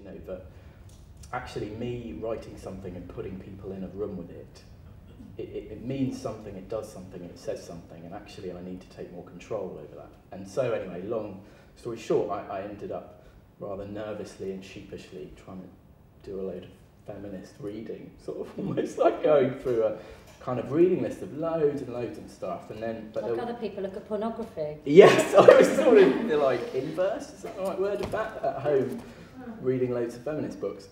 you know, that actually me writing something and putting people in a room with it means something, it does something, it says something, and actually I need to take more control over that. And so anyway, long story short, I ended up rather nervously and sheepishly trying to do a load of feminist reading, sort of almost like going through a kind of reading list of loads and loads of stuff, and then... But like other people look at pornography. Yes, I was sort of like inverse, is that the right word of that? At home, reading loads of feminist books.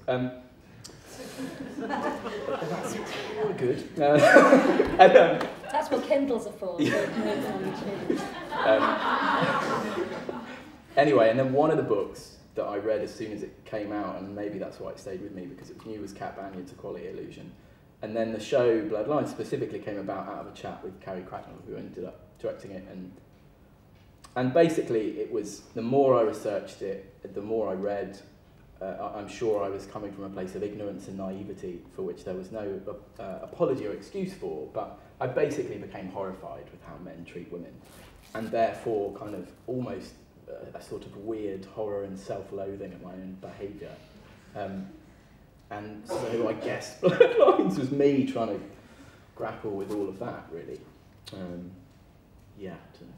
That's good. That's what Kindles are for. Anyway, and then one of the books that I read as soon as it came out, and maybe that's why it stayed with me, because it was new, was Kat Banyard's Equality Illusion. And then the show Bloodlines specifically came about out of a chat with Carrie Cracknell, who ended up directing it. And basically, it was, the more I researched it, the more I read, I'm sure I was coming from a place of ignorance and naivety for which there was no apology or excuse for, but I basically became horrified with how men treat women, and therefore kind of almost a sort of weird horror and self-loathing at my own behaviour. And so I guess Bloodlines was me trying to grapple with all of that, really. Yeah, I don't know.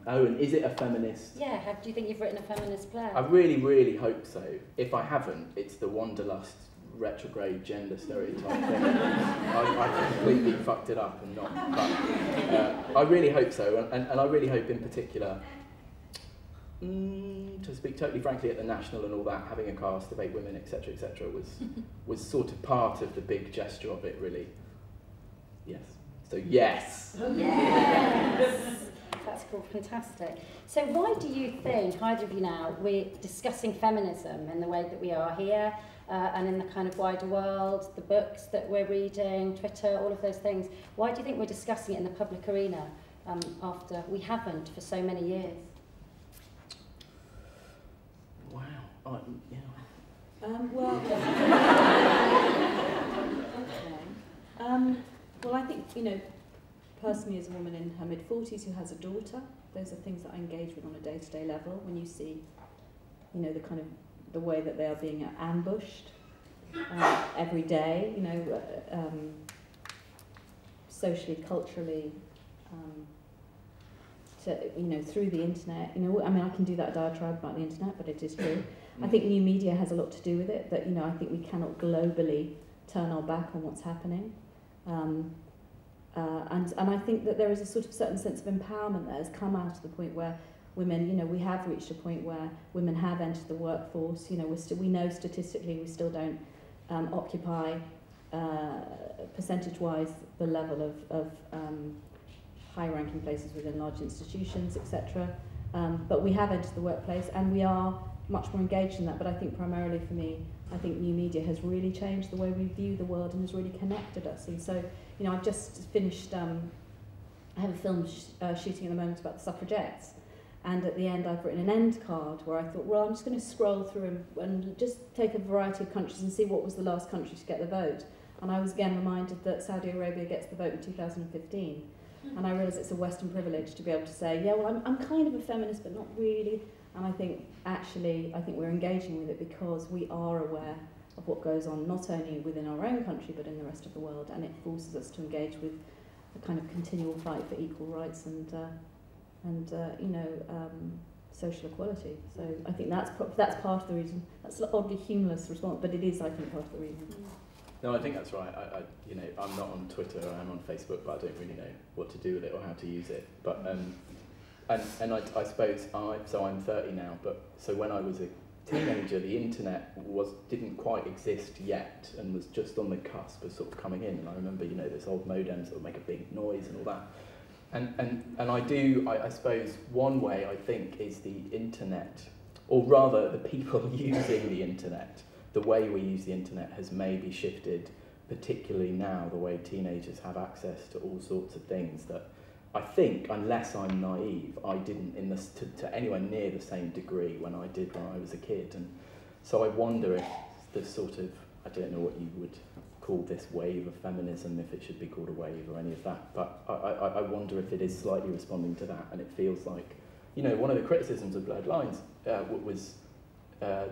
Oh, and is it a feminist? Yeah, do you think you've written a feminist play? I really, really hope so. If I haven't, it's the wanderlust, retrograde gender stereotype thing. I completely fucked it up and not. But I really hope so, and I really hope in particular, to speak totally frankly, at the National and all that, having a cast of 8 women, etc., was sort of part of the big gesture of it, really. Yes. So yes. Yes. That's cool, fantastic. So why do you think, either of you now, we're discussing feminism in the way that we are here, and in the kind of wider world, the books that we're reading, Twitter, all of those things, why do you think we're discussing it in the public arena after we haven't for so many years? Wow. Yeah. Well, okay. Well, I think, you know, personally as a woman in her mid-40s who has a daughter, those are things that I engage with on a day-to-day level. When you see, you know, the kind of the way that they are being ambushed every day, you know, socially, culturally, you know, through the internet. You know, I mean, I can do that diatribe about the internet, but it is true. I think new media has a lot to do with it. That, you know, I think we cannot globally turn our back on what's happening. And I think that there is a sort of certain sense of empowerment that has come out of the point where women, you know, we have reached a point where women have entered the workforce. You know, we know statistically we still don't occupy percentage-wise the level of high-ranking places within large institutions, etc. But we have entered the workplace, and we are much more engaged in that. But I think primarily for me, I think new media has really changed the way we view the world and has really connected us. And so, you know, I've just finished, I have a film shooting at the moment about the suffragettes, and at the end I've written an end card where I thought, well, I'm just going to scroll through and just take a variety of countries and see what was the last country to get the vote. And I was again reminded that Saudi Arabia gets the vote in 2015. And I realise it's a Western privilege to be able to say, yeah, well, I'm kind of a feminist, but not really. And I think, actually, we're engaging with it because we are aware of what goes on, not only within our own country, but in the rest of the world. And it forces us to engage with a kind of continual fight for equal rights and you know, social equality. So I think that's part of the reason. That's an oddly humorless response, but it is, I think, part of the reason. No, I think that's right. You know, I'm not on Twitter, I'm on Facebook, but I don't really know what to do with it or how to use it. But and I suppose so I'm 30 now, but so when I was a teenager, the internet didn't quite exist yet and was just on the cusp of sort of coming in. And I remember, you know, this old modems that would make a big noise and all that. And I suppose one way I think is the internet, or rather the people using the internet. The way we use the internet has maybe shifted, particularly now, the way teenagers have access to all sorts of things that I think, unless I'm naive, I didn't to anywhere near the same degree when I did when I was a kid. And so I wonder if the sort of, I don't know what you would call this wave of feminism, if it should be called a wave or any of that, but I wonder if it is slightly responding to that. And it feels like, you know, one of the criticisms of Bloodlines was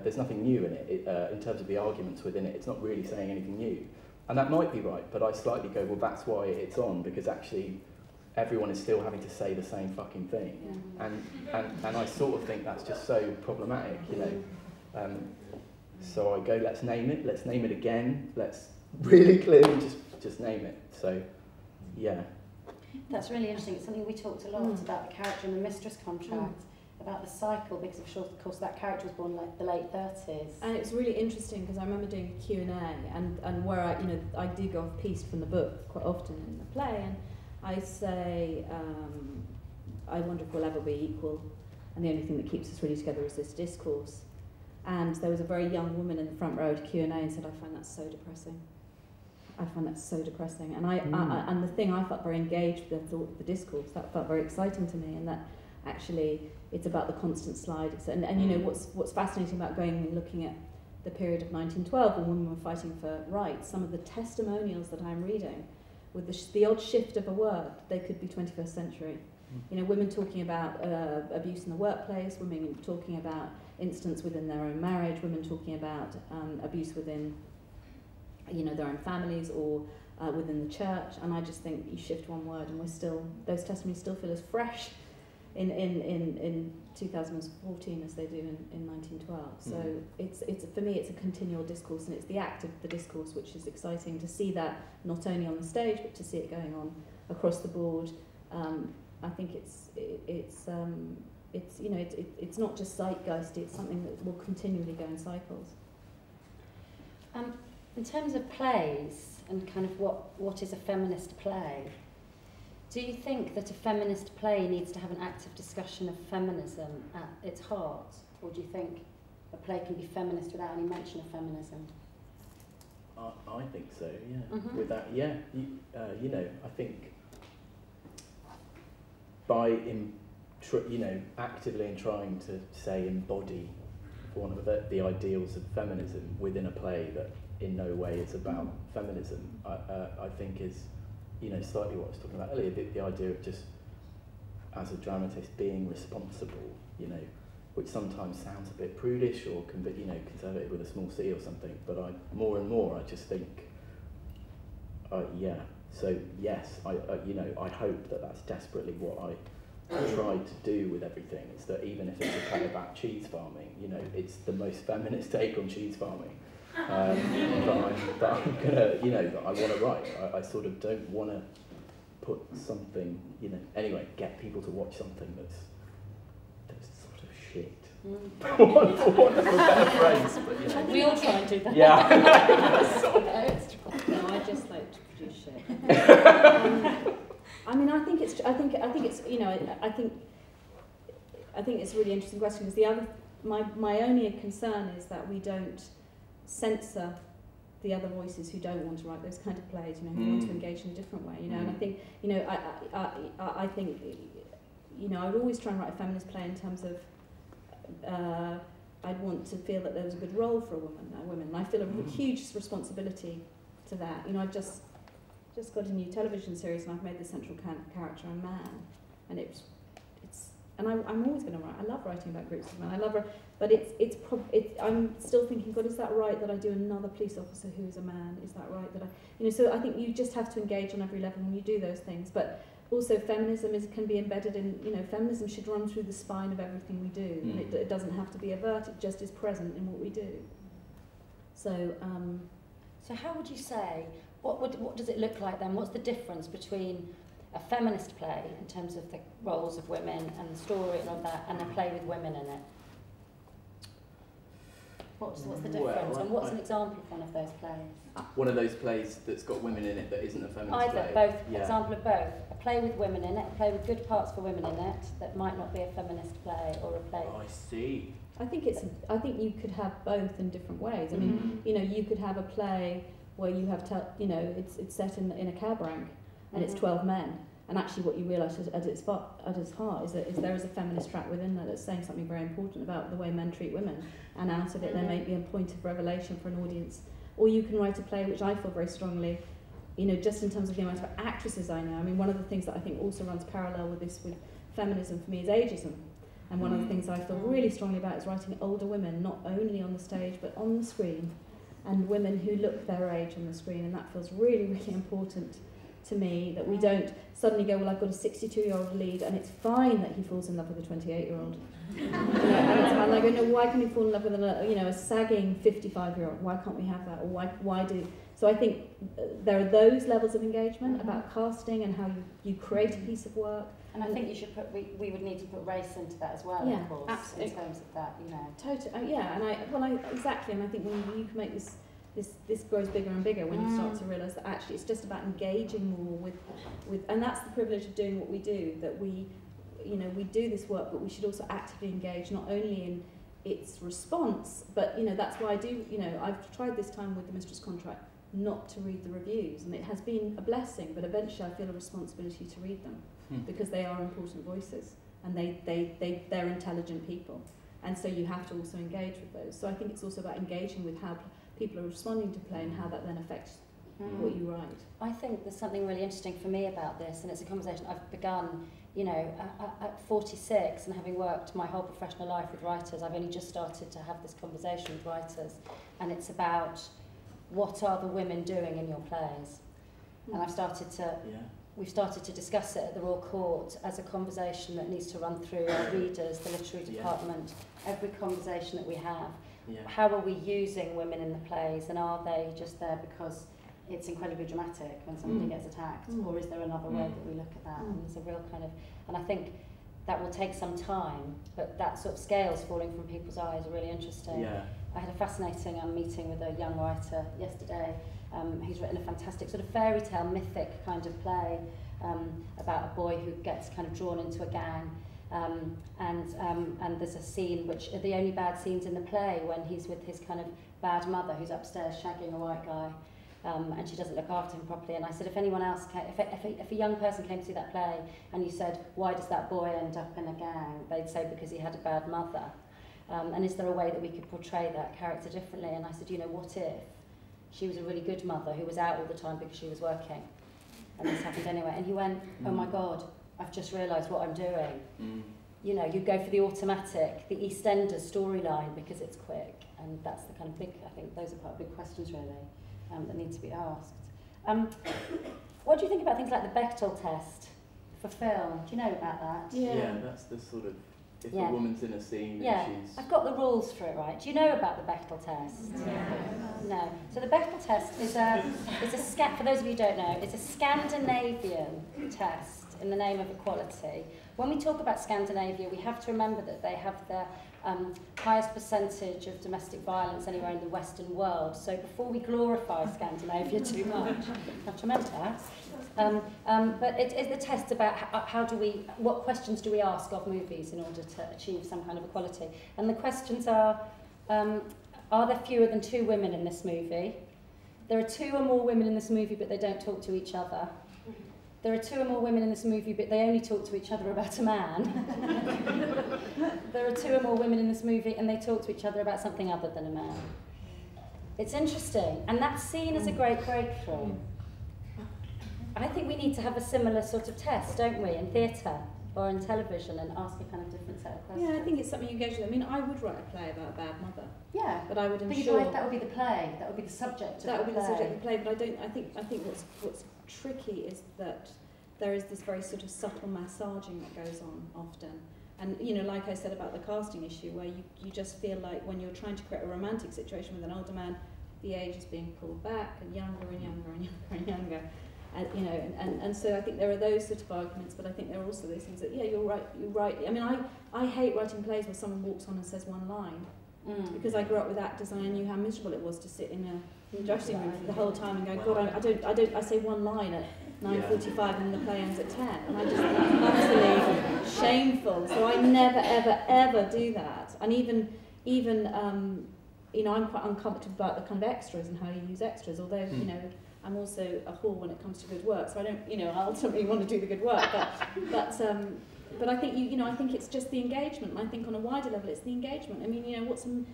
there's nothing new in it, in terms of the arguments within it. It's not really saying anything new. And that might be right, but I slightly go, well, that's why it's on, because actually everyone is still having to say the same fucking thing. Yeah. And I sort of think that's just so problematic, you know. So I go, let's name it again, let's really clearly just name it. So, yeah. That's really interesting. It's something we talked a lot about the character in the Mistress contract, about the cycle, because of course that character was born like the late 30s. And it's really interesting because I remember doing a Q&A and where I do go off piece from the book quite often in the play, and I say, I wonder if we'll ever be equal, and the only thing that keeps us really together is this discourse. And there was a very young woman in the front row at Q&A and said, I find that so depressing. I find that so depressing. And and the thing I felt very engaged with the discourse, that felt very exciting to me, and that actually it's about the constant slide. And you know, what's fascinating about going and looking at the period of 1912 when women were fighting for rights, some of the testimonials that I'm reading, with the odd shift of a word, they could be 21st century. You know, women talking about abuse in the workplace, women talking about incidents within their own marriage, women talking about abuse within, you know, their own families or within the church. And I just think you shift one word and those testimonies still feel as fresh in 2014 as they do in 1912. So it's for me, it's a continual discourse, and it's the act of the discourse which is exciting to see that not only on the stage but to see it going on across the board. I think it's you know, it's not just zeitgeist, it's something that will continually go in cycles. In terms of plays and kind of what is a feminist play, do you think that a feminist play needs to have an active discussion of feminism at its heart, or do you think a play can be feminist without any mention of feminism? I think so, yeah. Without, yeah, you know, I think by you know, actively in trying to say embody one of the ideals of feminism within a play that in no way is about feminism, I think is, you know, slightly what I was talking about earlier, the idea of just as a dramatist being responsible, you know, which sometimes sounds a bit prudish or you know, conservative with a small c or something, but more and more I just think, yeah. So yes, you know, I hope that that's desperately what I tried to do with everything. Is that even if it's a play about cheese farming, you know, it's the most feminist take on cheese farming that I'm gonna, you know, that I want to write. I sort of don't want to put something, you know, anyway, get people to watch something that's sort of shit. For want of a better phrase, but you know. We all try and do that. Yeah. No, I just like to produce shit. I mean, I think it's, you know, I think it's a really interesting question, because my only concern is that we don't censor the other voices who don't want to write those kind of plays, you know, who want to engage in a different way, you know. And I think, you know, I think, you know, I would always try and write a feminist play in terms of I'd want to feel that there was a good role for women, and I feel a huge responsibility to that. You know, I've just got a new television series, and I've made the central character a man, and I'm always going to write. I love writing about groups of men. I love, but I'm still thinking, God, is that right that I do another police officer who is a man? Is that right that I, you know? So I think you just have to engage on every level when you do those things. But also, feminism can be embedded in, you know, feminism should run through the spine of everything we do. And it doesn't have to be overt. It just is present in what we do. So, so how would you say? What does it look like then? What's the difference between a feminist play in terms of the roles of women and the story and all that, and a play with women in it? What's the difference? And what's an example of one of those plays? One of those plays that's got women in it that isn't a feminist Either, play. both. Yeah. Example of both. A play with women in it, a play with good parts for women in it that might not be a feminist play, or a play. Oh, I see. I think you could have both in different ways. I mean, you know, you could have a play where you have, you know, it's set in a cab rank, and it's 12 men. And actually what you realise at its heart is that there is a feminist track within there that's saying something very important about the way men treat women, and out of it there may be a point of revelation for an audience. Or you can write a play, which I feel very strongly, you know, just in terms of the amount of actresses I know. I mean, one of the things that I think also runs parallel with feminism for me is ageism. And one of the things I feel really strongly about is writing older women, not only on the stage, but on the screen, and women who look their age on the screen, and that feels really, really important to me, that we don't suddenly go, well, I've got a 62-year-old lead, and it's fine that he falls in love with a 28-year-old. And it's fine. I go, no, why can he fall in love with a sagging 55-year-old? Why can't we have that? Or why do? So I think there are those levels of engagement about casting and how you create a piece of work. And I think you should put, we would need to put race into that as well, Yeah, of course, absolutely. in terms of that, you know. Totally, yeah, and exactly, and I think when you can make this grows bigger and bigger when you start to realise that actually it's just about engaging more with, and that's the privilege of doing what we do, that we do this work, but we should also actively engage, not only in its response, but, that's why I do, I've tried this time with the Mistress contract not to read the reviews, and it has been a blessing, but eventually I feel a responsibility to read them, because they are important voices, and they're intelligent people, and so you have to also engage with those. So I think it's also about engaging with how people are responding to play and how that then affects what you write. I think there's something really interesting for me about this, and it's a conversation I've begun, at 46, and having worked my whole professional life with writers, I've only just started to have this conversation with writers, and it's about what are the women doing in your plays? And we've started to discuss it at the Royal Court as a conversation that needs to run through our readers, the literary department, every conversation that we have. How are we using women in the plays, and are they just there because it's incredibly dramatic when somebody gets attacked, or is there another way that we look at that? And there's a real kind of, and I think that will take some time, but that sort of scales falling from people's eyes are really interesting. I had a fascinating meeting with a young writer yesterday who's written a fantastic sort of fairy tale, mythic kind of play about a boy who gets kind of drawn into a gang. And there's a scene, which are the only bad scenes in the play, when he's with his kind of bad mother who's upstairs shagging a white guy, and she doesn't look after him properly. And I said, if anyone else came, if a young person came to see that play and you said, why does that boy end up in a gang? They'd say, because he had a bad mother. And is there a way that we could portray that character differently? And I said, what if she was a really good mother who was out all the time because she was working, and this happened anyway? And he went, oh my God, I've just realised what I'm doing. You go for the automatic, the EastEnders storyline because it's quick, and that's the kind of big, I think those are quite big questions really that need to be asked. What do you think about things like the Bechdel test for film? Do you know about that? Yeah, that's the sort of, if a woman's in a scene and she's... I've got the rules for it, right? Do you know about the Bechdel test? No. So the Bechdel test is for those of you who don't know, it's a Scandinavian test in the name of equality. When we talk about Scandinavia, we have to remember that they have the highest percentage of domestic violence anywhere in the Western world. So before we glorify Scandinavia too much, we have to remember that. But it's the test about what questions do we ask of movies in order to achieve some kind of equality. And the questions are there fewer than 2 women in this movie? There are 2 or more women in this movie, but they don't talk to each other. There are 2 or more women in this movie, but they only talk to each other about a man. There are 2 or more women in this movie, and they talk to each other about something other than a man. It's interesting, and that's seen as a great breakthrough. I think we need to have a similar sort of test, don't we, in theatre or in television, and ask a kind of different set of questions. Yeah, I think it's something you engage with. I mean, I would write a play about a bad mother. Yeah, but I would ensure that would be the play. That would be the subject of the play. That would be the subject of the play. But I think what's tricky is that there is this very sort of subtle massaging that goes on often. And, like I said about the casting issue, where you just feel like when you're trying to create a romantic situation with an older man, the age is being pulled back and younger and younger and younger and younger. And so I think there are those sort of arguments, but I think there are also those things that, you're right. I mean, I hate writing plays where someone walks on and says one line, because I grew up with actors and I knew how miserable it was to sit in a dressing room the whole time and go, God, I say one line at 9:45 and the play ends at 10, and I just think that's utterly shameful. So I never, ever, ever do that. And even I'm quite uncomfortable about the kind of extras and how you use extras, although, I'm also a whore when it comes to good work, so I don't, I ultimately want to do the good work, but I think, I think it's just the engagement, and I think on a wider level it's the engagement. I mean,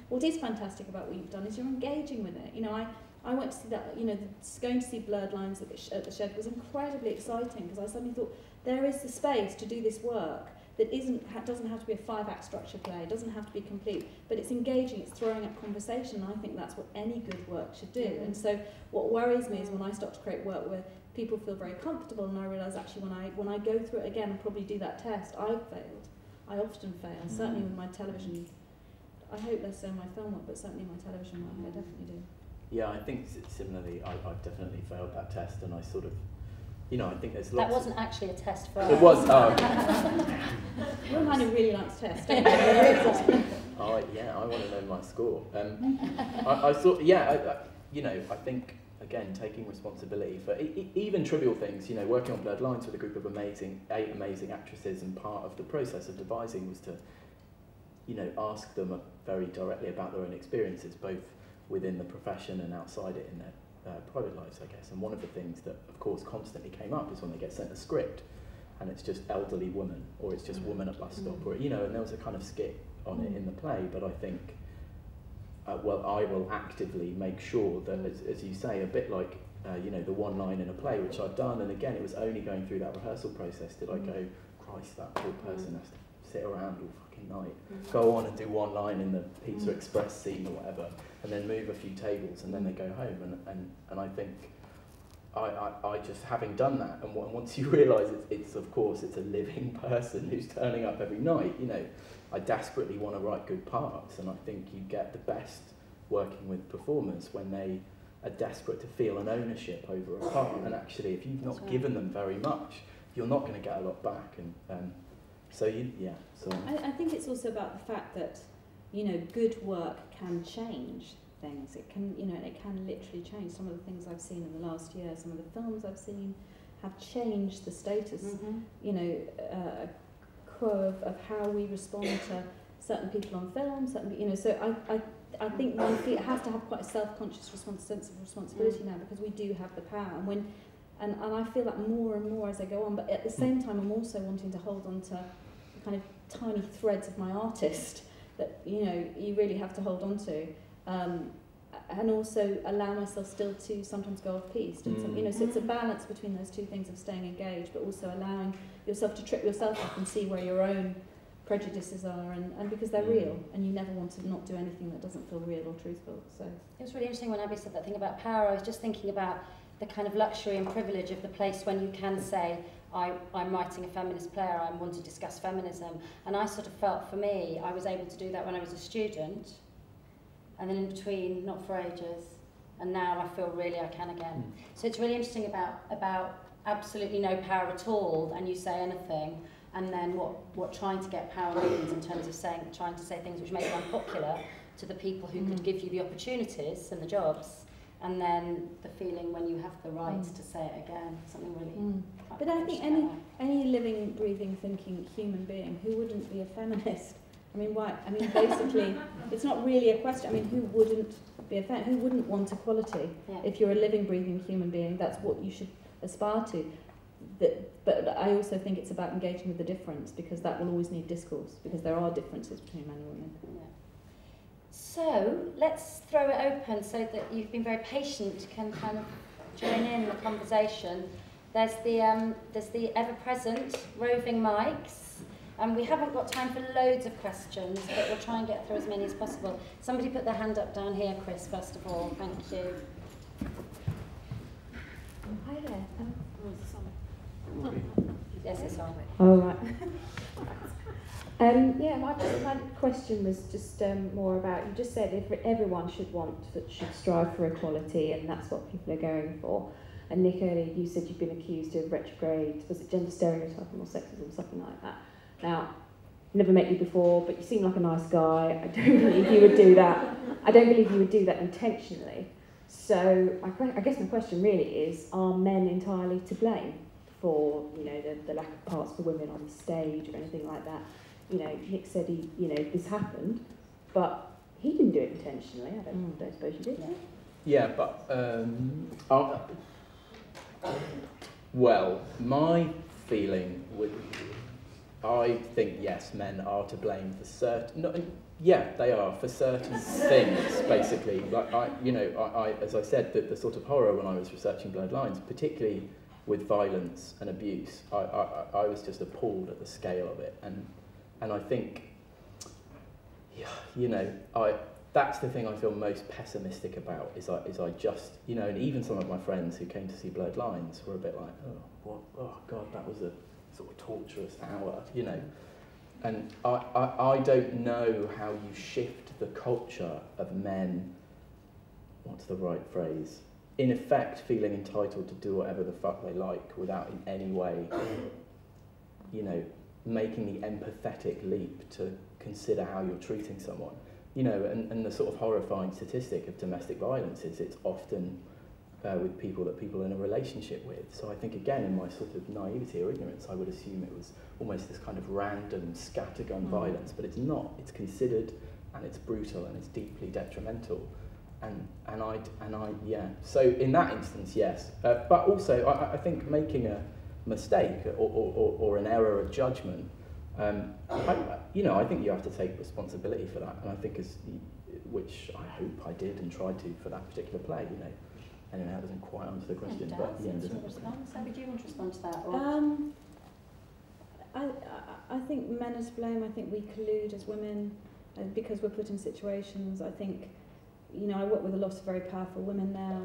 what is fantastic about what you've done is you're engaging with it. I went to see that, going to see Bloodlines at the Shed was incredibly exciting, because I suddenly thought, there is the space to do this work that doesn't have to be a 5-act structure play, it doesn't have to be complete, but it's engaging, it's throwing up conversation, and I think that's what any good work should do. And so what worries me is when I start to create work where people feel very comfortable, and I realise actually when I go through it again and probably do that test, I've failed. I often fail, certainly with my television. I hope less so in my film work, but certainly my television work, I definitely do. Yeah, I think similarly, I've definitely failed that test, and I sort of, you know, I think there's lots. That wasn't actually a test for us. It was. Your mind really likes tests, don't you? Yeah, I want to know my score. I thought, yeah, you know, I think again taking responsibility for even trivial things. You know, working on Bloodlines with a group of eight amazing actresses, and part of the process of devising was to, you know, ask them very directly about their own experiences, both within the profession and outside it in their private lives, I guess. And one of the things that, of course, constantly came up is when they get sent a script and it's just elderly woman, or it's just woman at bus stop, or, you know, and there was a kind of skit on it in the play, but I think, well, I will actively make sure that, as you say, a bit like, you know, the one line in a play, which I've done, and again, it was only going through that rehearsal process did I go, Christ, that poor person has to sit around all fucking night, go on and do one line in the Pizza Express scene or whatever, and then move a few tables, and then they go home, and I think I just, having done that, and once you realise it's of course it's a living person who's turning up every night, you know, I desperately want to write good parts, and I think you get the best working with performers when they are desperate to feel an ownership over a part, and actually if you've not given them very much, you're not going to get a lot back, and so I think it's also about the fact that, you know, good work can change things. It can, you know, it can literally change. Some of the things I've seen in the last year, some of the films I've seen have changed the status, you know, quo of how we respond to certain people on film, certain, you know, so I think one has to have quite a self-conscious sense of responsibility now, because we do have the power, and I feel that more and more as I go on, but at the same time I'm also wanting to hold on to the kind of tiny threads of my artist that, you know, you really have to hold on to, and also allow myself still to sometimes go off piste, and you know, so it's a balance between those two things of staying engaged but also allowing yourself to trip yourself up and see where your own prejudices are, and because they're real, and you never want to not do anything that doesn't feel real or truthful. So it was really interesting when Abby said that thing about power. I was just thinking about the kind of luxury and privilege of the place when you can say, I'm writing a feminist play, or I want to discuss feminism, and I sort of felt, for me, I was able to do that when I was a student, and then in between, not for ages, and now I feel really I can again. So it's really interesting about absolutely no power at all, and you say anything, and then what trying to get power means in terms of trying to say things which make you unpopular to the people who could give you the opportunities and the jobs, and then the feeling when you have the right to say it again, something really. But I think any living, breathing, thinking human being, who wouldn't be a feminist? I mean, why? I mean, basically, it's not really a question. I mean, who wouldn't be a feminist? Who wouldn't want equality? Yeah. If you're a living, breathing human being, that's what you should aspire to. But I also think it's about engaging with the difference, because that will always need discourse, because there are differences between men and women. Yeah. So let's throw it open so that you've been very patient, can kind of join in the conversation. There's the ever-present roving mics. And we haven't got time for loads of questions, but we'll try and get through as many as possible. Somebody put their hand up down here, Chris, first of all. Thank you. Hi there. Yes, it's on. Oh, right. Yeah, my question was just more about, you just said if everyone should strive for equality, and that's what people are going for. And Nick, earlier you said you've been accused of retrograde, was it gender stereotyping or sexism, something like that. Now, never met you before, but you seem like a nice guy. I don't believe you would do that. I don't believe you would do that intentionally. So I guess my question really is, are men entirely to blame for, you know, the lack of parts for women on the stage or anything like that? You know, Nick said this happened, but he didn't do it intentionally. I don't suppose you did. Yeah, but well, my feeling would, I think yes, men are to blame for certain. Yeah, they are for certain things. Basically, like I, as I said, the sort of horror when I was researching Bloodlines, particularly with violence and abuse, I was just appalled at the scale of it, and I think, you know, that's the thing I feel most pessimistic about, is I just, you know, and even some of my friends who came to see Bloodlines were a bit like, oh God, that was a sort of torturous hour, you know. And I don't know how you shift the culture of men, what's the right phrase, in effect feeling entitled to do whatever the fuck they like without in any way, you know, making the empathetic leap to consider how you're treating someone. You know, and the sort of horrifying statistic of domestic violence is it's often with people that people are in a relationship with. So I think, again, in my sort of naivety or ignorance, I would assume it was almost this kind of random scattergun violence, but it's not. It's considered, and it's brutal, and it's deeply detrimental. And I yeah. So in that instance, yes. But also, I think making a mistake or an error of judgment, you know, I think you have to take responsibility for that, and I think which I hope I did and tried to for that particular play, you know. Anyway, that doesn't quite answer the question, but yeah. Would you want to respond to that? Or? I think men are to blame. I think we collude as women because we're put in situations. I think, you know, I work with a lot of very powerful women now,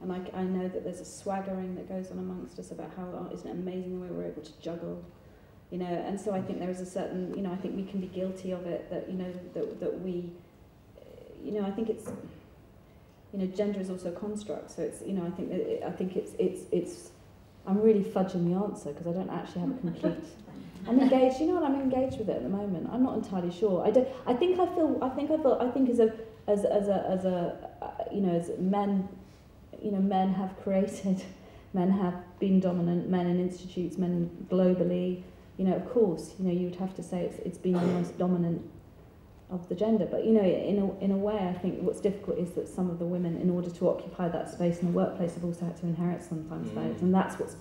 and I know that there's a swaggering that goes on amongst us about how isn't it amazing the way we're able to juggle, you know. And so I think there is a certain, you know, I think we can be guilty of it, that, you know, that we, you know, I think it's, you know, gender is also a construct. So it's, you know, I think it's I'm really fudging the answer because I don't actually have a complete. I'm engaged. You know what? I'm engaged with it at the moment. I'm not entirely sure. I think as you know, as men, you know, men have been dominant. Men in institutes, men globally. You know, of course, you know, you would have to say it's been the most dominant of the gender. But, you know, in a way, I think what's difficult is that some of the women, in order to occupy that space in the workplace, have also had to inherit sometimes those, and that's what's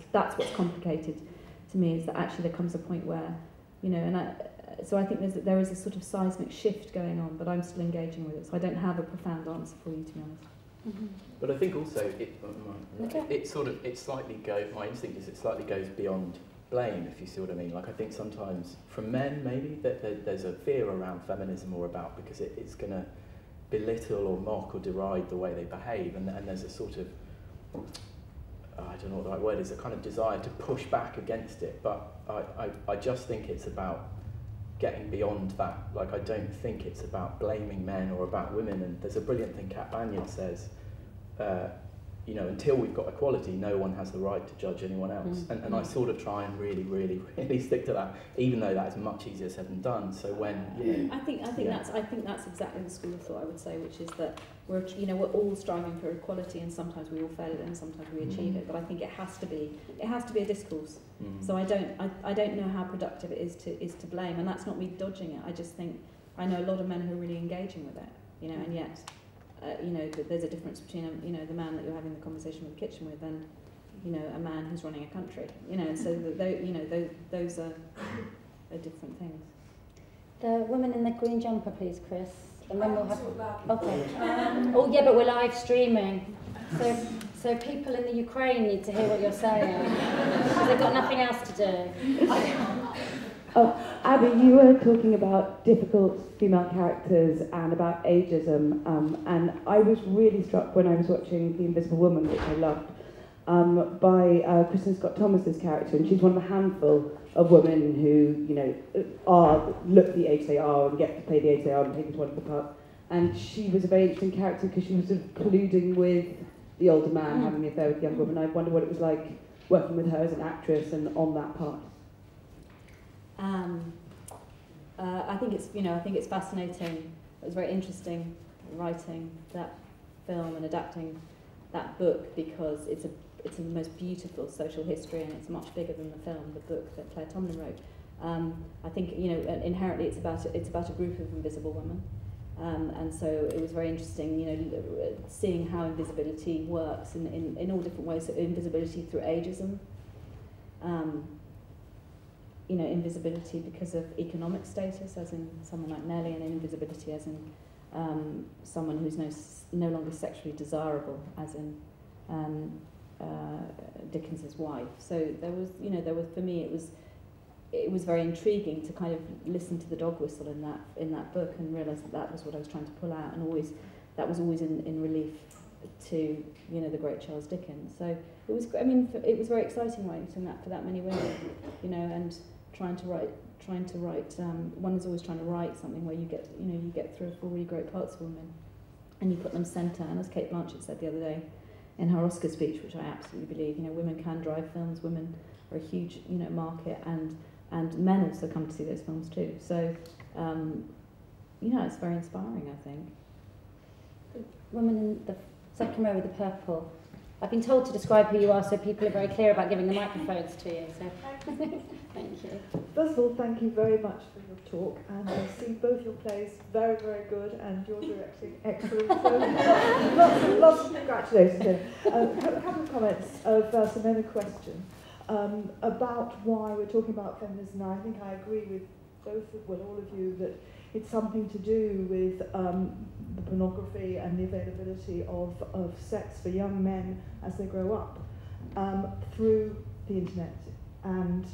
complicated to me, is that actually there comes a point where, you know, so I think there is a sort of seismic shift going on, but I'm still engaging with it, so I don't have a profound answer for you, to be honest. Mm-hmm. But I think also my instinct is it slightly goes beyond blame, if you see what I mean. Like, I think sometimes from men maybe that there's a fear around feminism, or about because it's going to belittle or mock or deride the way they behave, and there's a sort of, I don't know what the right word is, a kind of desire to push back against it. But I just think it's about getting beyond that. Like, I don't think it's about blaming men or about women. And there's a brilliant thing Kat Banyan says, you know, until we've got equality, no one has the right to judge anyone else. And I sort of try and really, really, really stick to that, even though that is much easier said than done. So when, you know, I think that's exactly the school of thought, I would say, which is that we're all striving for equality, and sometimes we all fail at it, and sometimes we achieve it. But I think it has to be a discourse. So I don't know how productive it is to blame, and that's not me dodging it. I just think I know a lot of men who are really engaging with it, you know, and yet. You know, there's a difference between, you know, the man that you're having the conversation with the kitchen with and, you know, a man who's running a country. You know, and so those are different things. The woman in the green jumper, please, Chris. And then we'll have. Okay. Oh yeah, but we're live streaming, so people in the Ukraine need to hear what you're saying because they've got nothing else to do. Oh, Abby, you were talking about difficult female characters and about ageism, and I was really struck when I was watching The Invisible Woman, which I loved, by Kristen Scott Thomas's character, and she's one of a handful of women who, you know, look the age they are and get to play the age they are and take this wonderful part. And she was a very interesting character because she was sort of colluding with the older man having the affair with the young woman. I wonder what it was like working with her as an actress and on that part. I think it's fascinating. It was very interesting writing that film and adapting that book because it's the most beautiful social history, and it's much bigger than the film, the book that Claire Tomlin wrote. I think, you know, inherently it's about a group of invisible women, and so it was very interesting, you know, seeing how invisibility works in all different ways. So invisibility through ageism. You know, invisibility because of economic status, as in someone like Nellie, and invisibility as in someone who's no longer sexually desirable, as in Dickens's wife. So there was, for me, it was very intriguing to kind of listen to the dog whistle in that book and realise that was what I was trying to pull out, and that was always in relief to the great Charles Dickens. So it was it was very exciting writing that for that many women, and trying to write. One is always trying to write something where you get 3 or 4 really great parts of women, and you put them centre. And as Kate Blanchett said the other day in her Oscar speech, which I absolutely believe, women can drive films. Women are a huge market, and men also come to see those films too. So it's very inspiring, I think. The woman in the second row with the purple. I've been told to describe who you are so people are very clear about giving the microphones to you. So thank you. First of all, thank you very much for your talk, and I see both your plays very, very good, and your directing excellent. So lots of congratulations. A couple of comments first, and then a question about why we're talking about feminism. I think I agree with all of you that it's something to do with the pornography and the availability of sex for young men as they grow up through the internet, and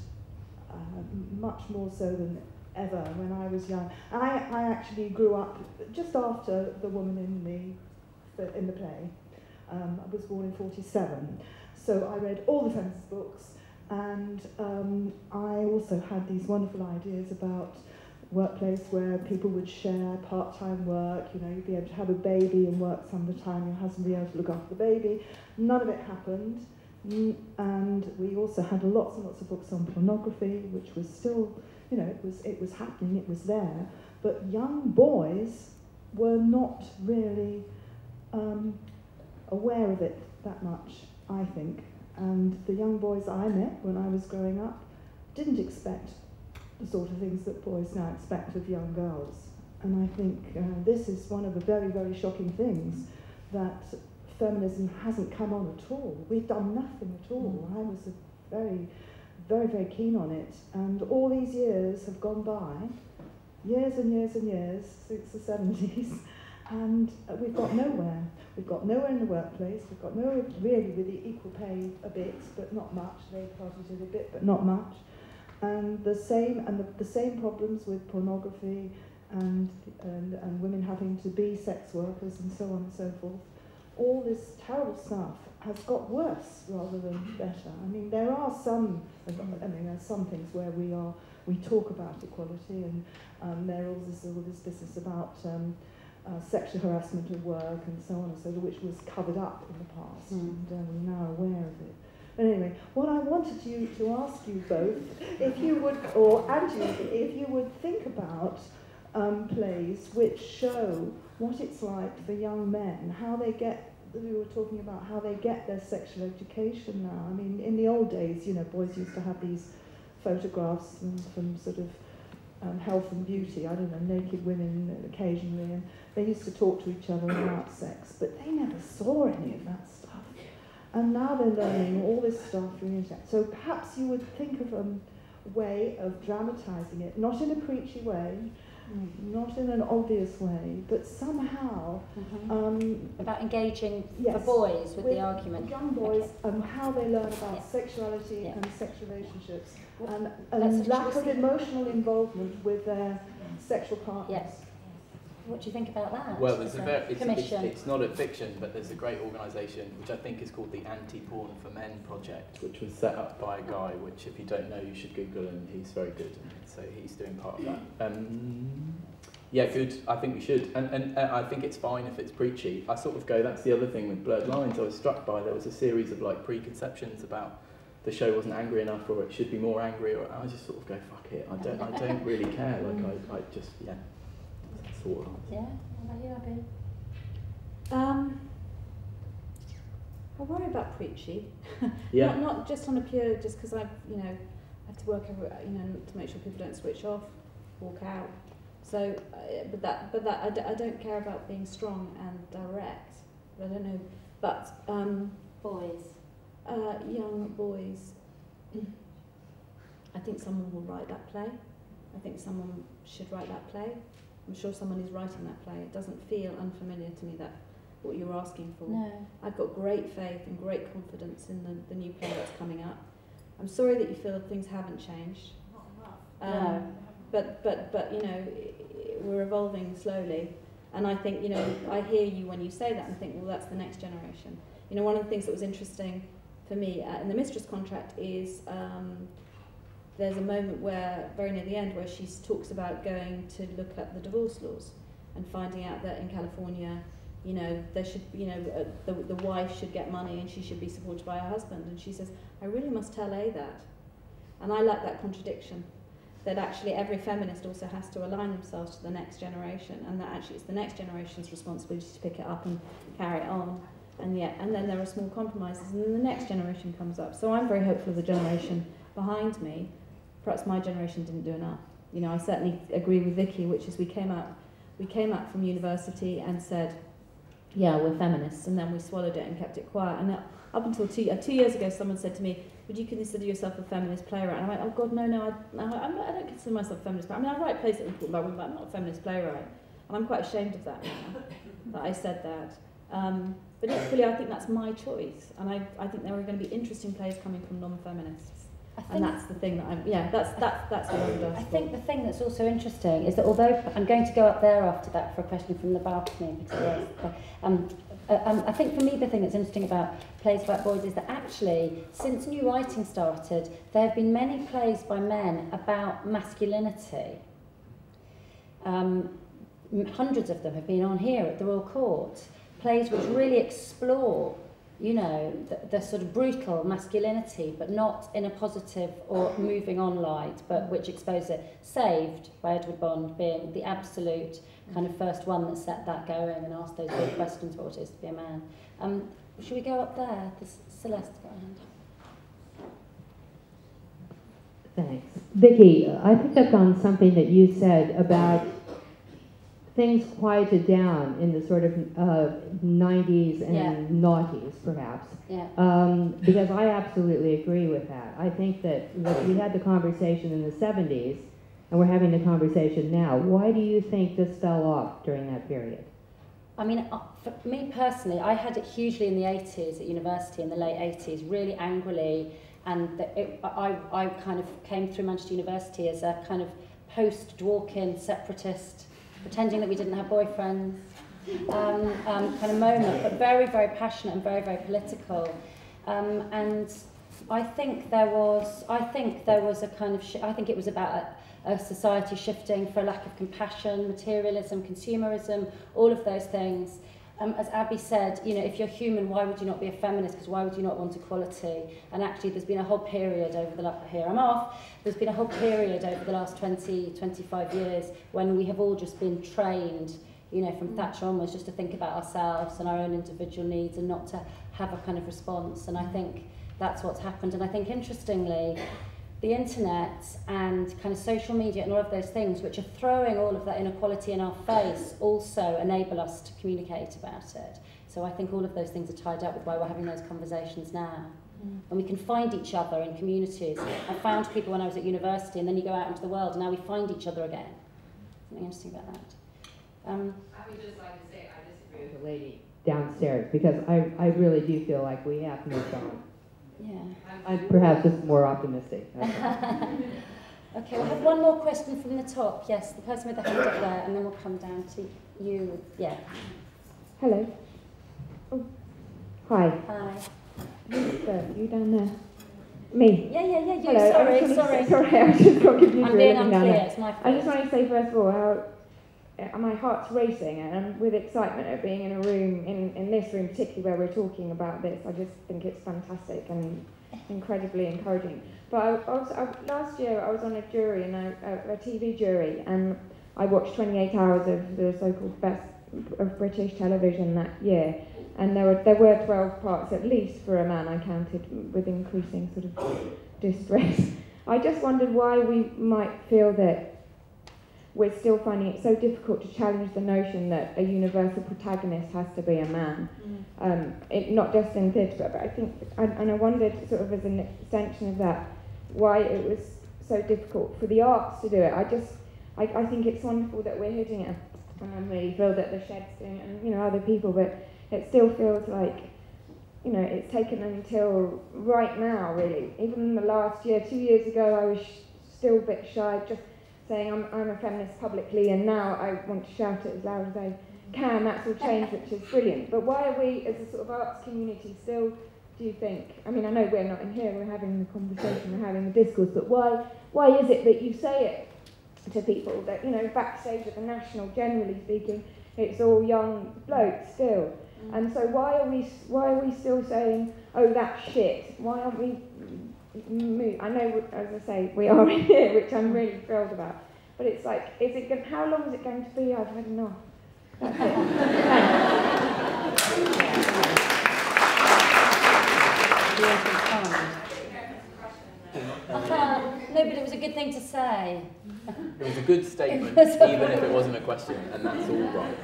much more so than ever when I was young. I actually grew up just after the woman in the play. I was born in 1947, so I read all the feminist books, and I also had these wonderful ideas about workplace where people would share part-time work, you'd be able to have a baby and work some of the time, your husband would be able to look after the baby. None of it happened, and we also had lots and lots of books on pornography, which was still, it was happening, it was there, but young boys were not really aware of it that much, I think, and the young boys I met when I was growing up didn't expect the sort of things that boys now expect of young girls. And I think this is one of the very, very shocking things, that feminism hasn't come on at all. We've done nothing at all. I was very, very, very keen on it. And all these years have gone by, years and years and years, since the 70s, and we've got nowhere. We've got nowhere in the workplace. We've got nowhere really with the equal pay a bit, but not much. Labour Party did a bit, but not much. And the same problems with pornography and women having to be sex workers and so on and so forth. All this terrible stuff has got worse rather than better. I mean, there are some things where we talk about equality, and there is all this business about sexual harassment at work and so on and so forth, which was covered up in the past, and we're now aware of it. But anyway, what I wanted to ask you both, if you would think about plays which show what it's like for young men, how they get, we were talking about how they get their sexual education now. I mean, in the old days, boys used to have these photographs from sort of health and beauty, I don't know, naked women occasionally, and they used to talk to each other about sex, but they never saw any of that stuff. And now they're learning all this stuff through the internet. So perhaps you would think of a way of dramatising it, not in a preachy way, not in an obvious way, but somehow... about engaging yes, for boys with the argument. Young boys, okay. How they learn about sexuality and sex relationships, and lack of emotional involvement with their sexual partners. Yes. What do you think about that? Well, there's it's not a fiction, but there's a great organisation which I think is called the Anti-Porn for Men Project, which was set up by a guy, which if you don't know, you should Google, and he's very good. And so he's doing part of that. Yeah, good. I think we should. And I think it's fine if it's preachy. I sort of go, that's the other thing with Bloodlines. I was struck by, there was a series of preconceptions about the show wasn't angry enough, or it should be more angry, or I just sort of go, fuck it. I don't really care. I just, yeah. Sort of. Yeah, what about you, Abby? I worry about preachy. Yeah. not just on a pure, just because I have to work to make sure people don't switch off, walk out. So, but I don't care about being strong and direct. I don't know, but boys, young boys. I think someone will write that play. I think someone should write that play. I'm sure someone is writing that play. It doesn't feel unfamiliar to me, that what you're asking for. No. I've got great faith and great confidence in the new play that's coming up. I'm sorry that you feel that things haven't changed. No. But you know, we're evolving slowly. And I think, you know, I hear you when you say that and think, well, that's the next generation. You know, one of the things that was interesting for me in the Mistress contract is there's a moment where, very near the end, where she talks about going to look at the divorce laws and finding out that in California, you know, there should, you know, the wife should get money and she should be supported by her husband. And she says, I really must tell A that. And I like that contradiction, that actually every feminist also has to align themselves to the next generation, and that actually it's the next generation's responsibility to pick it up and carry it on. And then there are small compromises, and then the next generation comes up. So I'm very hopeful of the generation behind me. Perhaps my generation didn't do enough. You know, I certainly agree with Vicky, which is we came out from university and said, yeah, we're feminists, and then we swallowed it and kept it quiet. And up until 2 years ago, someone said to me, would you consider yourself a feminist playwright? And I went, oh God, no, I don't consider myself a feminist playwright. I mean, I write plays that are important about women, but I'm not a feminist playwright. And I'm quite ashamed of that now, that I said that. But equally, I think that's my choice. And I think there are going to be interesting plays coming from non-feminists. And that's the thing that that's what I'm doing. I think the thing that's also interesting is that although I'm going to go up there after that for a question from the balcony, because I think for me the thing that's interesting about plays about boys is that actually since new writing started, there have been many plays by men about masculinity. Hundreds of them have been on here at the Royal Court. Plays which really explore, you know, the sort of brutal masculinity, but not in a positive or moving on light, but which expose it. Saved by Edward Bond being the absolute kind of first one that set that going and asked those big questions what it is to be a man. Should we go up there? Celeste got a hand. Thanks. Vicky, I picked up on something that you said about things quieted down in the sort of 90s and noughties, perhaps. Yeah. Because I absolutely agree with that. I think that we had the conversation in the 70s, and we're having the conversation now. Why do you think this fell off during that period? I mean, for me personally, I had it hugely in the 80s at university, in the late 80s, really angrily, and I kind of came through Manchester University as a kind of post-Dworkin separatist, pretending that we didn't have boyfriends, kind of moment, but very, very passionate and very, very political. And I think there was a kind of, I think it was about a society shifting for a lack of compassion, materialism, consumerism, all of those things. As Abby said, you know, if you're human, why would you not be a feminist? Because why would you not want equality? And actually, there's been a whole period over the last, here I'm off, there's been a whole period over the last 20, 25 years when we have all just been trained, you know, from Thatcher onwards, just to think about ourselves and our own individual needs and not to have a kind of response. And I think that's what's happened. And I think, interestingly, the internet and kind of social media and all of those things which are throwing all of that inequality in our face also enable us to communicate about it. So I think all of those things are tied up with why we're having those conversations now. And we can find each other in communities. I found people when I was at university, and then you go out into the world and now we find each other again. Something interesting about that. I would just like to say I disagree with the lady downstairs, because I really do feel like we have moved on. Yeah. I'm perhaps just more optimistic. Okay, we'll have one more question from the top. Yes, the person with the hand up there, and then we'll come down to you. Yeah. Hello. Oh. Hi. Hi. Who's first? You down there? Me. Yeah, you. Hello. Sorry. Sorry, I just got confused. I'm being down unclear. there. It's my fault. I just want to say first of all how my heart's racing, and with excitement of being in a room, in this room particularly where we're talking about this. I just think it's fantastic and incredibly encouraging. But last year I was on a jury, a TV jury, and I watched 28 hours of the so-called best of British television that year, and there were 12 parts at least for a man, I counted, with increasing sort of distress. I just wondered why we might feel that we're still finding it so difficult to challenge the notion that a universal protagonist has to be a man. Not just in theatre, but I think, and I wondered sort of as an extension of that, why it was so difficult for the arts to do it. I think it's wonderful that we're hitting it, and I really feel that the Shed's doing it, and other people, but it still feels like, you know, it's taken until right now, really. Even in the last year, 2 years ago, I was still a bit shy, just saying I'm a feminist publicly, and now I want to shout it as loud as I can. That's all changed, which is brilliant. But why are we, as a sort of arts community, still, do you think, I mean, I know we're not in here, we're having the conversation, we're having the discourse, but why is it that you say it to people, that, you know, backstage at the National, generally speaking, it's all young blokes still? And so why are we still saying, oh, that's shit? Why aren't we I know, as I say, we are in here, which I'm really thrilled about. But it's like, how long is it going to be? I've had enough. That's it. No, but it was a good thing to say. It was a good statement, even if it wasn't a question, and that's all right.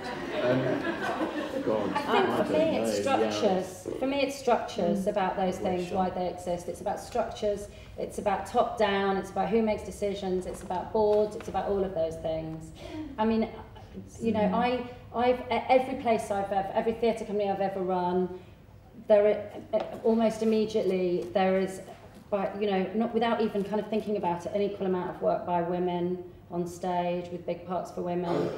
God, I think for me it's structures. Yeah. For me it's structures about those things, why they exist. It's about structures, it's about top down, it's about who makes decisions, it's about boards, it's about all of those things. I mean, you know, I've every place every theatre company I've ever run, almost immediately there is, but you know, not without even kind of thinking about it, an equal amount of work by women on stage with big parts for women.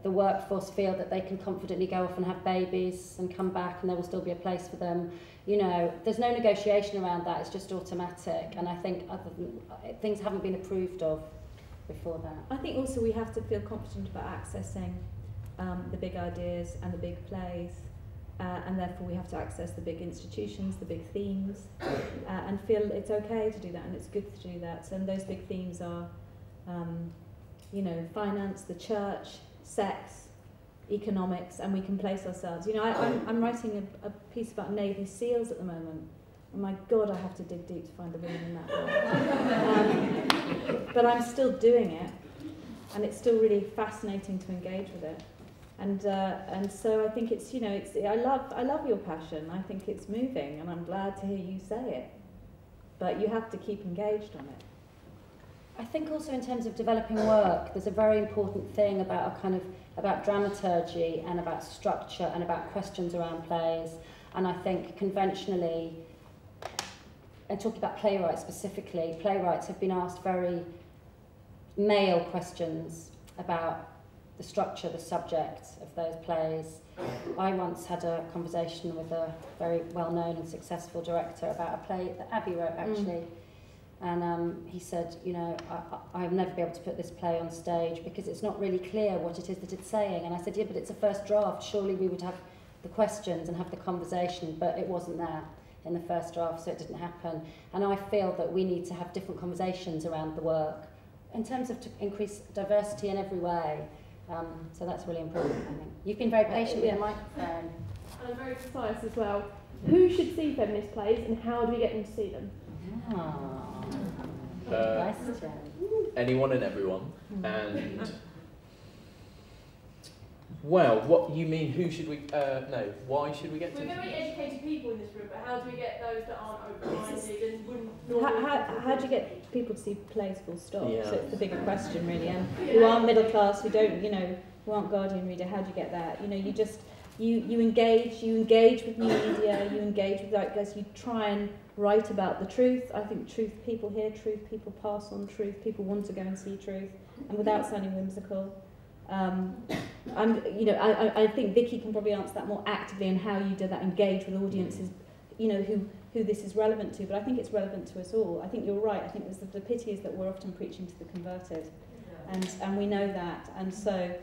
The workforce feel that they can confidently go off and have babies and come back and there will still be a place for them. You know, there's no negotiation around that, it's just automatic, and I think things haven't been approved of before that. I think also we have to feel confident about accessing the big ideas and the big plays, and therefore we have to access the big institutions, the big themes, and feel it's okay to do that and it's good to do that. So those big themes are, you know, finance, the church, sex, economics, and we can place ourselves. You know, I'm writing a piece about Navy SEALs at the moment. And my God, I have to dig deep to find the women in that world. But I'm still doing it, and it's still really fascinating to engage with it. And so I think it's, you know, I love your passion. I think it's moving, and I'm glad to hear you say it. But you have to keep engaged on it. I think also in terms of developing work, there's a very important thing about about dramaturgy and about structure and about questions around plays. And I think conventionally, and talking about playwrights specifically, playwrights have been asked very male questions about the structure, the subject of those plays. I once had a conversation with a very well-known and successful director about a play that Abby wrote, actually. And he said, you know, I'll never be able to put this play on stage because it's not really clear what it is that it's saying. And I said, yeah, but it's a first draft. Surely we would have the questions and have the conversation, but it wasn't there in the first draft, so it didn't happen. And I feel that we need to have different conversations around the work in terms of to increase diversity in every way. So that's really important, I think. You've been very patient with the microphone. And very precise as well. Who should see feminist plays and how do we get them to see them? Anyone and everyone. And well, what you mean? Who should we? No, why should we get to? We're very educated people in this room, but how do we get those that aren't open-minded and wouldn't normally? How do you get people to see plays full stop? Yeah. So it's the bigger question, really. And who aren't middle class, who don't, you know, who aren't Guardian reader? How do you get that? You know, you just you engage with new media, you engage with zeitgeist, you try and write about the truth. I think truth, people hear truth, people pass on truth, people want to go and see truth, and without sounding whimsical. I think Vicky can probably answer that more actively and how you do that, engage with audiences, you know, who this is relevant to, but I think it's relevant to us all. I think you're right. I think the pity is that we're often preaching to the converted, and we know that, and so,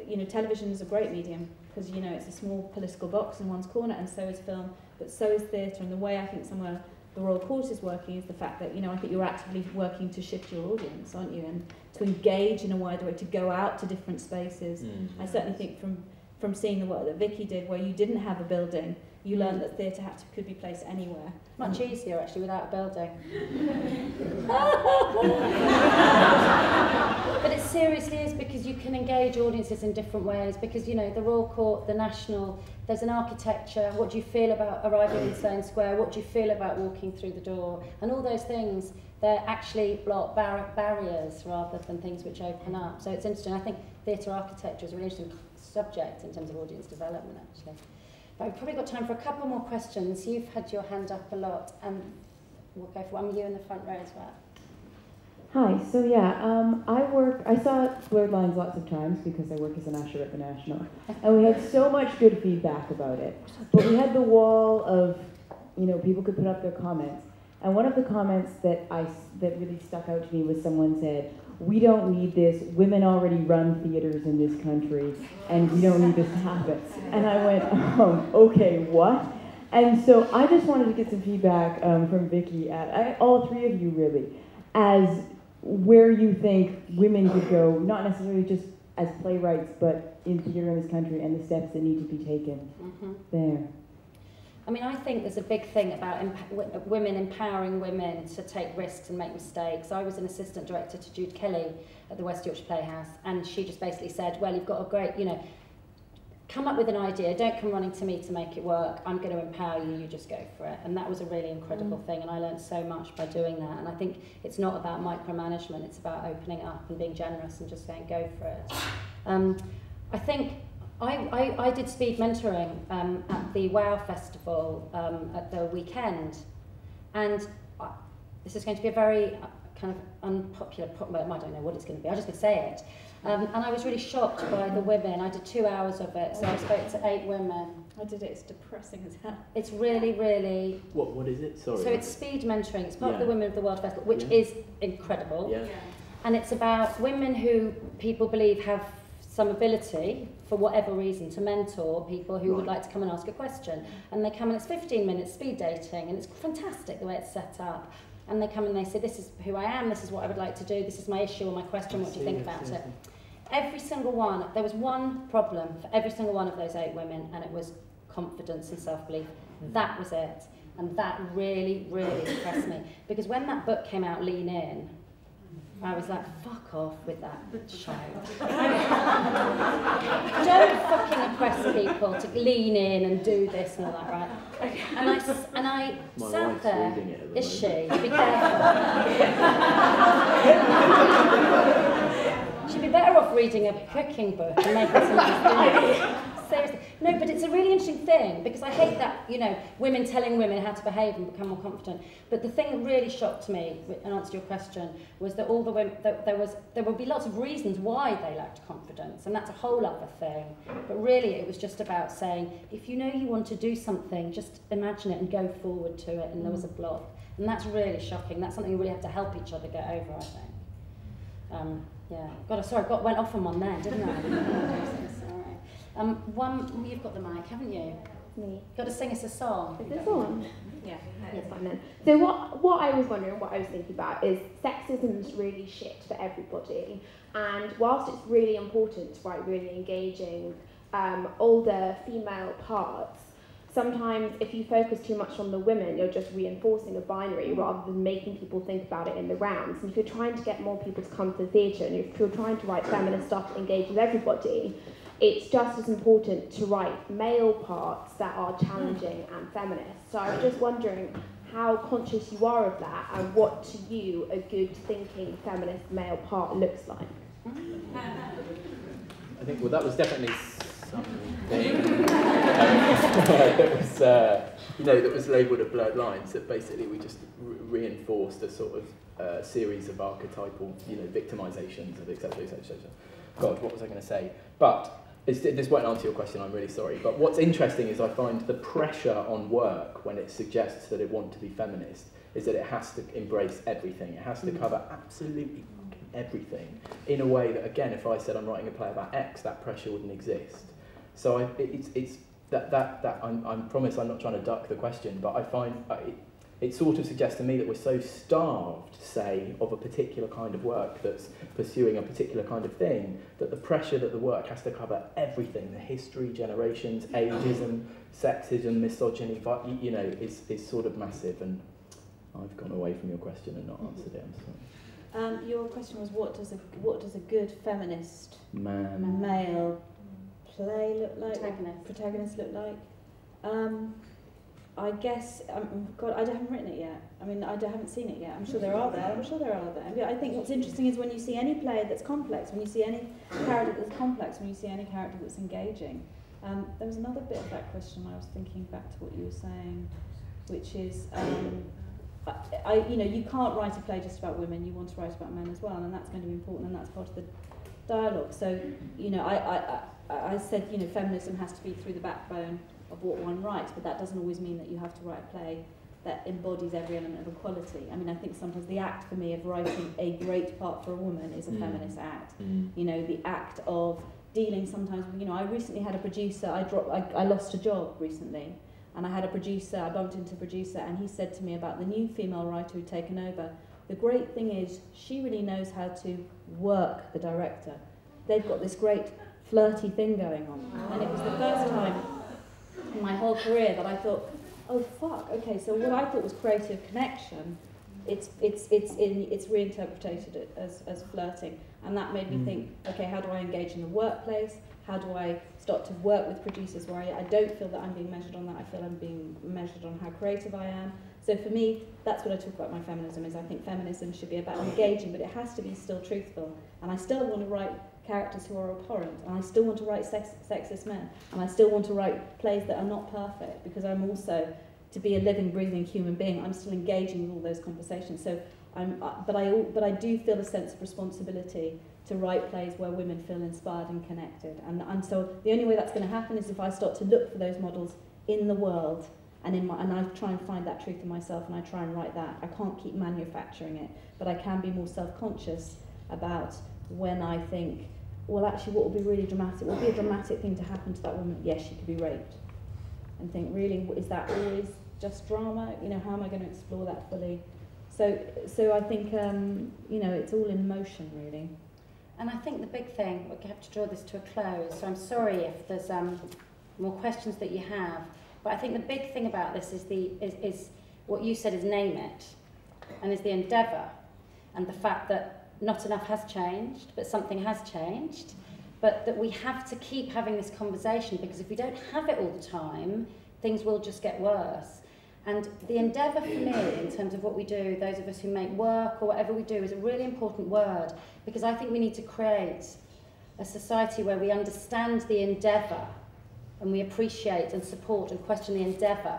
you know, television is a great medium because, you know, it's a small political box in one's corner, and so is film, but so is theatre. And the way I think somewhere the Royal Court is working is the fact that, you know, I think you're actively working to shift your audience, aren't you, and to engage in a wider way, to go out to different spaces. I certainly think from seeing the work that Vicky did, where you didn't have a building, you learned that theatre could be placed anywhere. Much easier, actually, without a building. But it seriously is, because you can engage audiences in different ways, because, you know, the Royal Court, the National, there's an architecture. What do you feel about arriving in Sloane Square? What do you feel about walking through the door? And all those things, they're actually block barriers rather than things which open up. So it's interesting. I think theatre architecture is a really interesting subject in terms of audience development, actually. But we've probably got time for a couple more questions. You've had your hand up a lot, and we'll go for one. You in the front row as well. Hi, so yeah, I saw Bloodlines lots of times because I work as an usher at the National, and we had so much good feedback about it. But we had the wall of, people could put up their comments, and one of the comments that really stuck out to me was someone said, "We don't need this, women already run theaters in this country, and we don't need this to happen." And I went, okay, what? And so I just wanted to get some feedback from Vicky, all three of you really, as where you think women could go, not necessarily just as playwrights, but in theatre in this country, and the steps that need to be taken there. I mean, I think there's a big thing about women empowering women to take risks and make mistakes. I was an assistant director to Jude Kelly at the West Yorkshire Playhouse, and she just basically said, well, you've got a great, come up with an idea, don't come running to me to make it work, I'm going to empower you, you just go for it. And that was a really incredible thing, and I learned so much by doing that. And I think it's not about micromanagement, it's about opening up and being generous and just saying go for it. I think I did speed mentoring at the WOW Festival at the weekend, and this is going to be a very kind of unpopular, I don't know what it's going to be, I'm just going to say it. And I was really shocked by the women. I did 2 hours of it, so I spoke to 8 women. I did it, it's depressing as hell. It's really, really... What is it? Sorry. So it's speed mentoring. It's part of the Women of the World Festival, which is incredible. Yeah. And it's about women who people believe have some ability, for whatever reason, to mentor people who would like to come and ask a question. And they come and it's 15 minutes speed dating, and it's fantastic the way it's set up. And they come and they say, this is who I am, this is what I would like to do, this is my issue or my question, what do you think about it? Every single one, there was one problem for every single one of those 8 women, and it was confidence and self-belief. That was it. And that really, really impressed me. Because when that book came out, Lean In, I was like, fuck off with that show. Don't fucking oppress people to lean in and do this and all that, right? And I sat there, is she? Be careful. She'd be better off reading a cooking book and making some nice dinner. Seriously. No, but it's a really interesting thing, because I hate that, women telling women how to behave and become more confident. But the thing that really shocked me, in answer to your question, was that all the women, there would be lots of reasons why they lacked confidence, and that's a whole other thing. But really, it was just about saying, if you know you want to do something, just imagine it and go forward to it, and there was a block. And that's really shocking. That's something we really have to help each other get over, I think. Yeah. God, sorry, went off on one there, didn't I? One, you've got the mic, haven't you? Me. Got to sing us a song. Is this on? Yeah, that's fine then. So what I was wondering, what I was thinking about is sexism's really shit for everybody. And whilst it's really important to write really engaging older female parts, sometimes if you focus too much on the women, you're just reinforcing a binary rather than making people think about it in the rounds. And if you're trying to get more people to come to the theatre, and if you're trying to write feminist stuff that engages everybody, it's just as important to write male parts that are challenging and feminist. So I was just wondering how conscious you are of that, and what to you a good thinking feminist male part looks like. I think, that was definitely something that was, that was labelled a Bloodlines, that basically we just reinforced a sort of series of archetypal, victimisations of etc. God, what was I going to say? But this won't answer your question, I'm really sorry. But what's interesting is I find the pressure on work when it suggests that it wants to be feminist is that it has to embrace everything. It has to cover absolutely everything in a way that, again, if I said I'm writing a play about X, that pressure wouldn't exist. So I promise I'm not trying to duck the question, but I find it sort of suggests to me that we're so starved, say, of a particular kind of work that's pursuing a particular kind of thing, that the pressure that the work has to cover everything, the history, generations, ageism, sexism, misogyny, is sort of massive. And I've gone away from your question and not answered it, I'm sorry. Your question was, what does a good feminist male play look like? Protagonist look like? I guess, God, I haven't written it yet. I mean, I haven't seen it yet. I'm sure there are there. I think what's interesting is when you see any play that's complex, when you see any character that's complex, when you see any character that's engaging. There was another bit of that question I was thinking back to what you were saying, which is, you can't write a play just about women. You want to write about men as well, and that's going to be important, and that's part of the dialogue. So, I said, feminism has to be through the backbone of what one writes, but that doesn't always mean that you have to write a play that embodies every element of equality. I mean, I think sometimes the act for me of writing a great part for a woman is a feminist act. The act of dealing sometimes, I recently had a producer, I lost a job recently, and I had a producer, I bumped into a producer, and he said to me about the new female writer who'd taken over, the great thing is she really knows how to work the director. They've got this great flirty thing going on, and it was the first time in my whole career that I thought, oh fuck, okay, so what I thought was creative connection, it's reinterpreted as flirting, and that made me think, okay, how do I engage in the workplace? How do I start to work with producers where I don't feel that I'm being measured on that, I feel I'm being measured on how creative I am. So for me, that's what I talk about my feminism, is I think feminism should be about engaging, but it has to be still truthful, and I still want to write characters who are abhorrent, and I still want to write sexist men, and I still want to write plays that are not perfect, because I'm also, to be a living, breathing human being, I'm still engaging with all those conversations. So but I do feel a sense of responsibility to write plays where women feel inspired and connected, and so the only way that's going to happen is if I start to look for those models in the world, and I try and find that truth in myself, and I try and write that. I can't keep manufacturing it, but I can be more self-conscious about when I think, well, actually, what would be really dramatic? What would be a dramatic thing to happen to that woman? Yes, she could be raped. And think, really, is that always just drama? How am I going to explore that fully? So I think, it's all in motion, really. And I think the big thing, we have to draw this to a close, so I'm sorry if there's more questions that you have, but I think the big thing about this is what you said, is name it, and is the endeavour, and the fact that not enough has changed, but something has changed, but that we have to keep having this conversation, because if we don't have it all the time, things will just get worse. And the endeavour for me, in terms of what we do, those of us who make work or whatever we do, is a really important word, because I think we need to create a society where we understand the endeavour and we appreciate and support and question the endeavour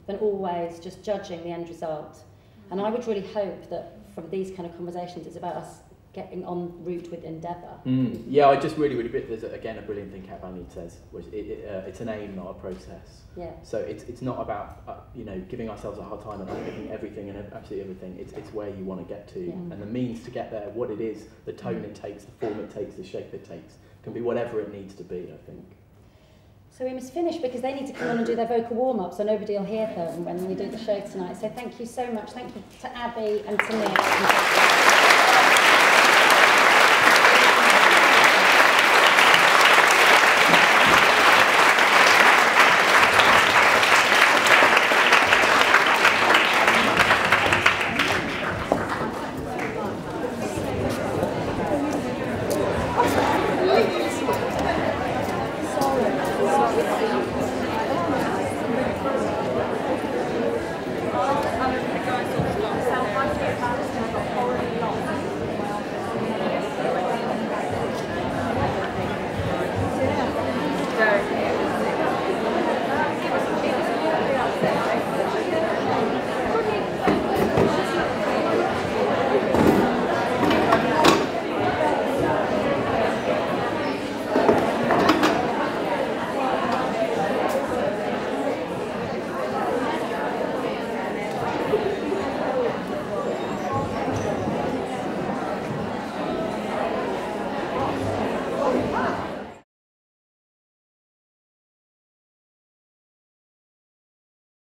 than always just judging the end result. And I would really hope that from these kind of conversations, it's about us getting en route with endeavour. Yeah, I just really there's again a brilliant thing Kat Van Leeuwen says, which it's an aim, not a process. Yeah. So it's not about giving ourselves a hard time about making everything and absolutely everything. It's where you want to get to, and the means to get there, what it is, the tone it takes, the form it takes, the shape it takes, can be whatever it needs to be, I think. So we must finish, because they need to come on and do their vocal warm-up, so nobody will hear them when we do the show tonight. So thank you so much. Thank you to Abby and to Nick.